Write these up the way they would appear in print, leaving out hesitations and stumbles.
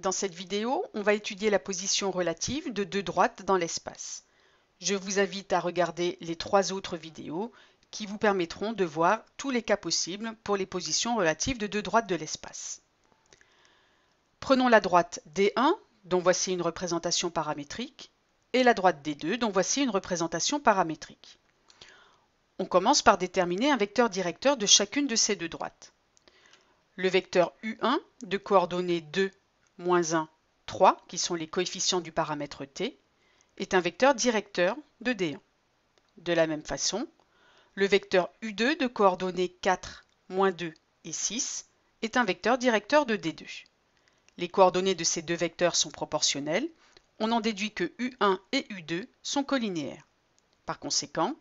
Dans cette vidéo, on va étudier la position relative de deux droites dans l'espace. Je vous invite à regarder les 3 autres vidéos qui vous permettront de voir tous les cas possibles pour les positions relatives de deux droites de l'espace. Prenons la droite D1, dont voici une représentation paramétrique, et la droite D2, dont voici une représentation paramétrique. On commence par déterminer un vecteur directeur de chacune de ces deux droites. Le vecteur U1 de coordonnées 2, moins 1, 3, qui sont les coefficients du paramètre t, est un vecteur directeur de D1. De la même façon, le vecteur U2 de coordonnées 4, moins 2 et 6 est un vecteur directeur de D2. Les coordonnées de ces deux vecteurs sont proportionnelles. On en déduit que U1 et U2 sont colinéaires. Par conséquent,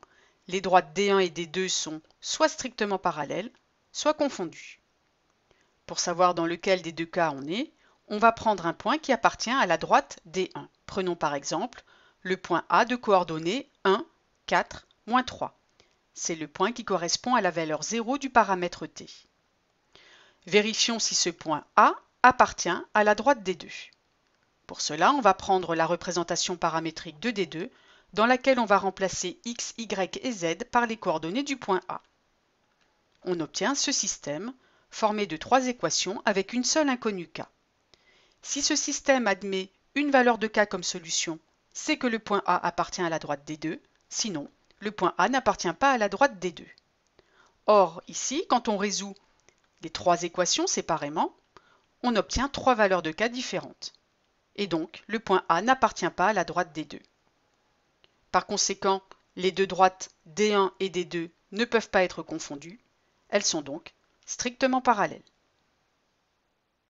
les droites D1 et D2 sont soit strictement parallèles, soit confondues. Pour savoir dans lequel des deux cas on est, on va prendre un point qui appartient à la droite D1. Prenons par exemple le point A de coordonnées 1, 4, moins 3. C'est le point qui correspond à la valeur 0 du paramètre t. Vérifions si ce point A appartient à la droite D2. Pour cela, on va prendre la représentation paramétrique de D2 dans laquelle on va remplacer x, y et z par les coordonnées du point A. On obtient ce système formé de 3 équations avec une seule inconnue k. Si ce système admet une valeur de k comme solution, c'est que le point A appartient à la droite D2, sinon le point A n'appartient pas à la droite D2. Or, ici, quand on résout les 3 équations séparément, on obtient 3 valeurs de k différentes. Et donc, le point A n'appartient pas à la droite D2. Par conséquent, les deux droites D1 et D2 ne peuvent pas être confondues. Elles sont donc strictement parallèles.